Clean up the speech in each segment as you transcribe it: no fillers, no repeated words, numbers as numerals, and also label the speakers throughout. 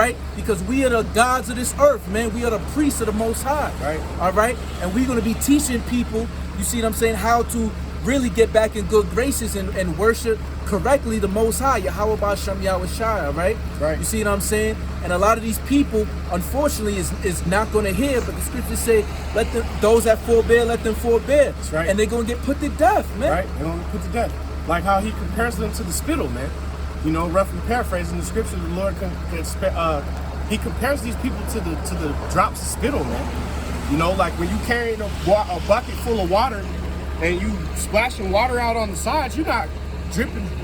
Speaker 1: right? Because we are the gods of this earth, man. We are the priests of the Most High,
Speaker 2: Right.
Speaker 1: all right? And we're going to be teaching people, you see what I'm saying, how to really get back in good graces and worship correctly the Most High, Yahweh B'Shem Yahweh Shai, right?
Speaker 2: Right.
Speaker 1: You see what I'm saying? And a lot of these people, unfortunately, is not going to hear, but the scriptures say, let them, those that forbear, let them forbear.
Speaker 2: That's right.
Speaker 1: And they're going to get put to death, man.
Speaker 2: Right? They're going to put to death. Like how he compares them to the spittle, man. You know, roughly paraphrasing the scripture, the Lord he compares these people to the drops of spittle, man. You know, like when you carrying a bucket full of water and you splashing water out on the sides, you're not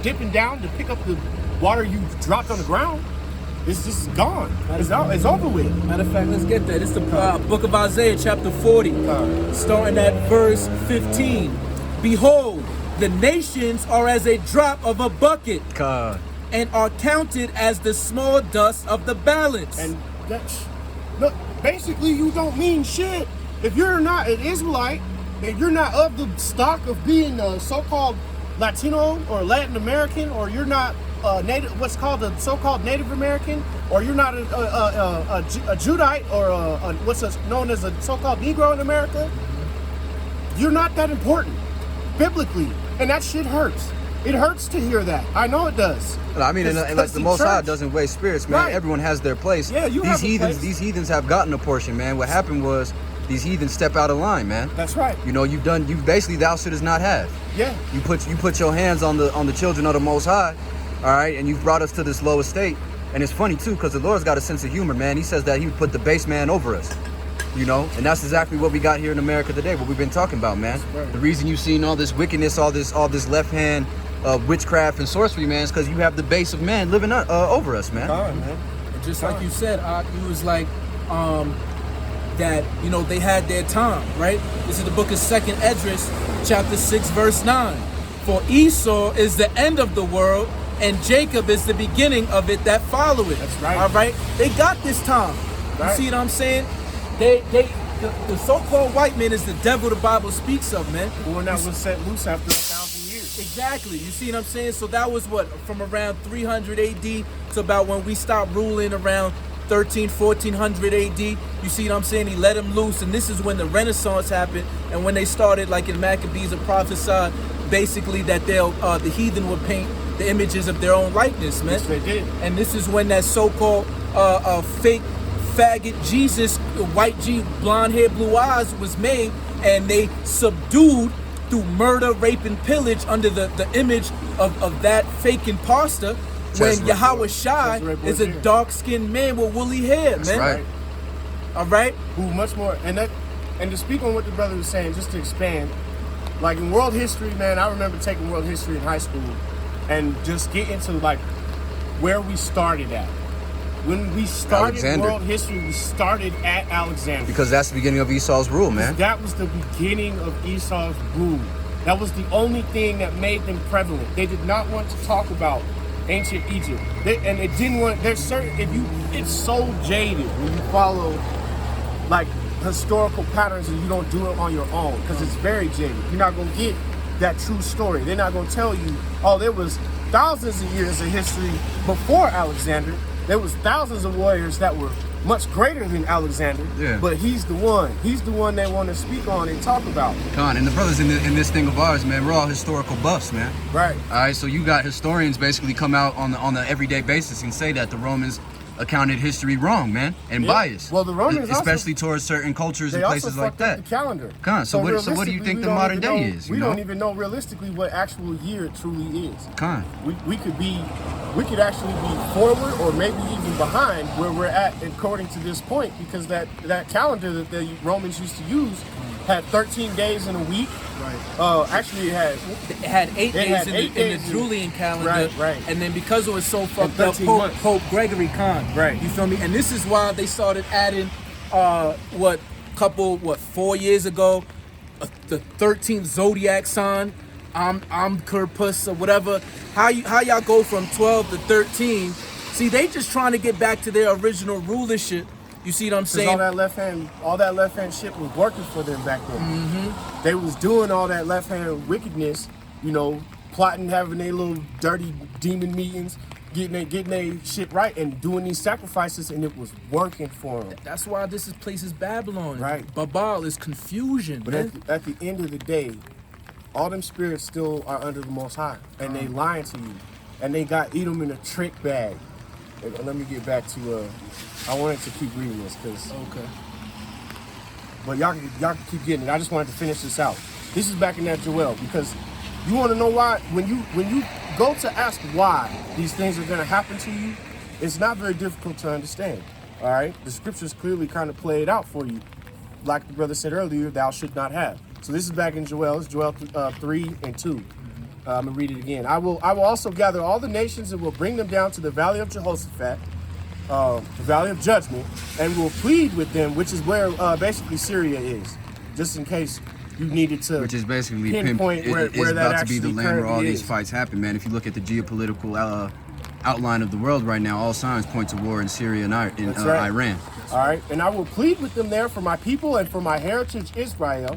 Speaker 2: dipping down to pick up the water you dropped on the ground. It's just gone. It's over with.
Speaker 1: Matter of fact, let's get that. It's the book of Isaiah, chapter 40, starting at verse 15. Behold, the nations are as a drop of a bucket, and are counted as the small dust of the balance.
Speaker 2: And that's, look, basically you don't mean shit. If you're not an Israelite, if you're not of the stock of being a so-called Latino or Latin American, or you're not native, what's called a so-called Native American, or you're not a Judite or what's known as a so-called Negro in America, you're not that important biblically, and that shit hurts. It hurts to hear that. I know it does.
Speaker 3: I mean, and like the Most High doesn't waste spirits, man.
Speaker 2: Right.
Speaker 3: Everyone has their place.
Speaker 2: Yeah, you have a place.
Speaker 3: These heathens have gotten a portion, man. What happened was these heathens step out of line, man.
Speaker 2: That's right.
Speaker 3: You know, you basically thou shouldest not have.
Speaker 2: Yeah.
Speaker 3: You put your hands on the children of the Most High, all right, and you've brought us to this low estate. And it's funny too, because the Lord's got a sense of humor, man. He says that he would put the base man over us. You know, and that's exactly what we got here in America today, what we've been talking about, man.
Speaker 2: Right.
Speaker 3: The reason you've seen all this wickedness, all this left hand witchcraft and sorcery, man, is because you have the base of man living over us, man.
Speaker 2: Man.
Speaker 1: And just like you said, you was like, that, you know, they had their time, right? This is the book of 2nd Esdras, chapter 6, verse 9. For Esau is the end of the world, and Jacob is the beginning of it that follow it.
Speaker 2: That's right.
Speaker 1: All right? They got this time.
Speaker 2: Right.
Speaker 1: You see what I'm saying? The so-called white man is the devil the Bible speaks of, man.
Speaker 2: The one that was set loose after 1,000 years.
Speaker 1: Exactly. You see what I'm saying? So that was what, from around 300 AD to about when we stopped ruling around 1400 AD. You see what I'm saying? He let him loose, and this is when the Renaissance happened, and when they started, like in Maccabees, to prophesy basically that the heathen would paint the images of their own likeness, man.
Speaker 2: Yes, they did.
Speaker 1: And this is when that so-called fake faggot Jesus, white G, blonde hair, blue eyes was made, and they subdued through murder, rape, and pillage under the image of that fake imposter, when Yahweh Shai is a dark-skinned man with woolly hair,
Speaker 3: That's
Speaker 1: man.
Speaker 3: right.
Speaker 1: All right?
Speaker 2: Who much more, and to speak on what the brother was saying, just to expand, like in world history, man, I remember taking world history in high school and just get into like where we started at. When we started
Speaker 3: Alexander.
Speaker 2: world history, we started at Alexander.
Speaker 3: Because that's the beginning of Esau's rule, man.
Speaker 2: That was the beginning of Esau's rule. That was the only thing that made them prevalent. They did not want to talk about ancient Egypt. And it didn't want, there's certain, it's so jaded when you follow like historical patterns and you don't do it on your own, because it's very jaded. You're not going to get that true story. They're not going to tell you, oh, there was thousands of years of history before Alexander. There was thousands of warriors that were much greater than Alexander,
Speaker 3: Yeah.
Speaker 2: but he's the one they want to speak on and talk about.
Speaker 3: Con, and the brothers in this thing of ours, man, we're all historical buffs, man.
Speaker 2: Right.
Speaker 3: All right, so you got historians basically come out on the everyday basis and say that the Romans accounted history wrong, man, and biased.
Speaker 2: Well, the Romans
Speaker 3: especially towards certain cultures and
Speaker 2: They
Speaker 3: places
Speaker 2: also
Speaker 3: like
Speaker 2: fucked up
Speaker 3: that.
Speaker 2: the calendar.
Speaker 3: Con, so what do you
Speaker 2: realistically,
Speaker 3: think
Speaker 2: we
Speaker 3: the
Speaker 2: don't
Speaker 3: modern
Speaker 2: even
Speaker 3: day
Speaker 2: know-
Speaker 3: is?
Speaker 2: We
Speaker 3: You
Speaker 2: don't
Speaker 3: know?
Speaker 2: even know realistically what actual year it truly is.
Speaker 3: Con.
Speaker 2: We could actually be forward or maybe even behind where we're at according to this point, because that calendar that the Romans used to use had 13 days in a week. Right. Actually, it had
Speaker 1: 8 days in the Julian calendar.
Speaker 2: Right.
Speaker 1: And then because it was so fucked up,
Speaker 2: 13 months.
Speaker 1: Pope Gregory Khan.
Speaker 2: Right.
Speaker 1: You feel me? And this is why they started adding, 4 years ago, the 13th zodiac sign, Amkurpus or whatever. How y'all go from 12 to 13? See, they just trying to get back to their original rulership. You see what I'm saying?
Speaker 2: all that left hand shit was working for them back then. Mm-hmm. They was doing all that left hand wickedness, plotting, having their little dirty demon meetings, getting they shit right and doing these sacrifices, and it was working for them.
Speaker 1: That's why place is Babylon.
Speaker 2: Right.
Speaker 1: Babal is confusion,
Speaker 2: But
Speaker 1: man.
Speaker 2: at the end of the day, all them spirits still are under the Most High, and they lying to you, and they got Edom in a trick bag. And let me get back to. I wanted to keep reading this because.
Speaker 1: Okay.
Speaker 2: But y'all can keep getting it. I just wanted to finish this out. This is back in that Joel, because you want to know why when you go to ask why these things are going to happen to you, it's not very difficult to understand. All right, the scriptures clearly kind of play it out for you, like the brother said earlier. Thou should not have. So this is back in Joel. It's Joel 3:2. I'm gonna read it again. I will also gather all the nations and will bring them down to the valley of Jehoshaphat, the valley of judgment, and will plead with them, which is where basically Syria is, just in case you needed to.
Speaker 3: Which is basically
Speaker 2: pinpoint where
Speaker 3: it's
Speaker 2: that
Speaker 3: about to be the
Speaker 2: actually
Speaker 3: land where all
Speaker 2: currently
Speaker 3: these
Speaker 2: is.
Speaker 3: fights happen, man. If you look at the geopolitical outline of the world right now, all signs point to war in Syria and
Speaker 2: That's right.
Speaker 3: Iran.
Speaker 2: All right, and I will plead with them there for my people and for my heritage Israel,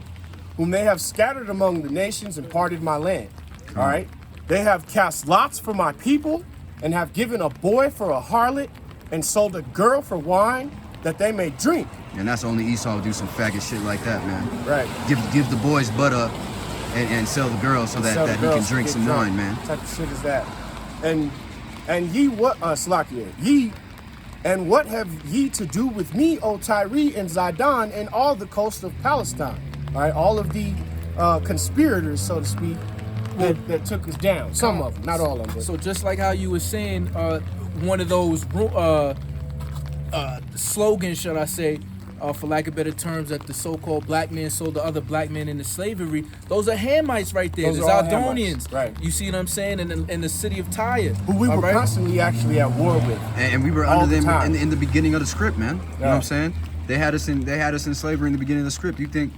Speaker 2: whom they have scattered among the nations and parted my land. All right, they have cast lots for my people and have given a boy for a harlot and sold a girl for wine that they may drink.
Speaker 3: And that's only Esau would do some faggot shit like that, man.
Speaker 2: Right.
Speaker 3: Give the boys butt up and sell the girls so
Speaker 2: Sell the
Speaker 3: that he
Speaker 2: girls
Speaker 3: can
Speaker 2: to
Speaker 3: drink
Speaker 2: get
Speaker 3: some
Speaker 2: drunk.
Speaker 3: wine, man.
Speaker 2: What type of shit is that? And ye what Slakia, ye and what have ye to do with me, O Tyre and Zidon, and all the coast of Palestine? All right, all of the conspirators, so to speak, that took us down. Some of them, not all of them.
Speaker 1: So just like how you were saying, one of those slogans, should I say, for lack of better terms, that the so-called black man sold the other black men into slavery. Those are Hamites right there.
Speaker 2: Those
Speaker 1: There's
Speaker 2: are all
Speaker 1: Aldonians.
Speaker 2: Hamites, right.
Speaker 1: You see what I'm saying? In the city of Tyre.
Speaker 2: Who we
Speaker 1: all
Speaker 2: were
Speaker 1: right?
Speaker 2: constantly actually at war with.
Speaker 3: And we were
Speaker 2: All
Speaker 3: under
Speaker 2: the
Speaker 3: them
Speaker 2: time.
Speaker 3: in the beginning of the script, man. You know what
Speaker 2: Yeah.
Speaker 3: I'm saying? They had us in slavery in the beginning of the script. You think,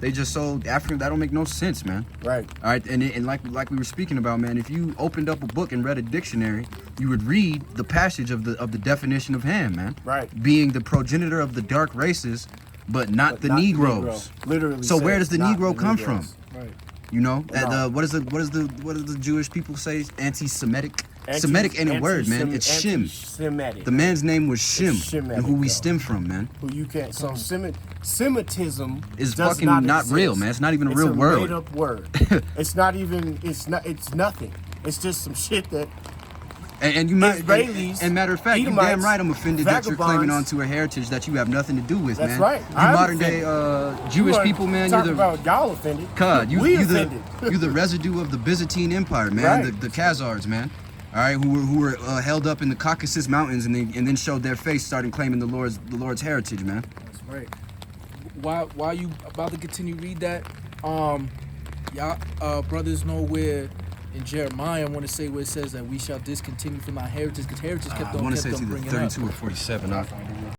Speaker 3: they just sold African? That don't make no sense, man.
Speaker 2: Right.
Speaker 3: All right, and like we were speaking about, man, if you opened up a book and read a dictionary, you would read the passage of the definition of Ham, man.
Speaker 2: Right.
Speaker 3: Being the progenitor of the dark races, but not the
Speaker 2: Not
Speaker 3: Negroes.
Speaker 2: Literally.
Speaker 3: So where
Speaker 2: says
Speaker 3: does the
Speaker 2: not
Speaker 3: Negro
Speaker 2: the
Speaker 3: come
Speaker 2: Negroes.
Speaker 1: Right.
Speaker 3: You know,
Speaker 2: No.
Speaker 3: what does the Jewish people say? Anti-Semitic. Semitic ain't a word, man. It's Shem.
Speaker 2: Semitic.
Speaker 3: The man's name was Shem,
Speaker 2: Shemitic,
Speaker 3: and who we
Speaker 2: though.
Speaker 3: stem from, man.
Speaker 2: Who you can't. So Semitism
Speaker 3: Is
Speaker 2: does
Speaker 3: fucking
Speaker 2: not
Speaker 3: not real,
Speaker 2: exist.
Speaker 3: man. It's not even a
Speaker 2: It's
Speaker 3: real word.
Speaker 2: Made up word. It's not even. It's not. It's nothing. It's just some shit that.
Speaker 3: And you might,
Speaker 2: Israelis,
Speaker 3: and matter of fact, you
Speaker 2: Edomites,
Speaker 3: damn right I'm offended that you're claiming
Speaker 2: vagabonds.
Speaker 3: onto a heritage that you have nothing to do with,
Speaker 2: That's
Speaker 3: man.
Speaker 2: right.
Speaker 3: You
Speaker 2: I'm
Speaker 3: modern day Jewish
Speaker 2: You
Speaker 3: people, man.
Speaker 2: Talk
Speaker 3: You're
Speaker 2: about y'all offended.
Speaker 3: you
Speaker 2: offended.
Speaker 3: you're the residue of the Byzantine Empire, man.
Speaker 2: Right.
Speaker 3: The Khazars, man. All right, who were held up in the Caucasus Mountains and then showed their face, starting claiming the Lord's heritage, man.
Speaker 1: That's right. While you about to continue read that, y'all brothers know where in Jeremiah I want to say where it says that we shall discontinue from our heritage, because heritage kept
Speaker 3: I
Speaker 1: on
Speaker 3: want to say it's either
Speaker 1: bringing up.
Speaker 3: 32 or 47.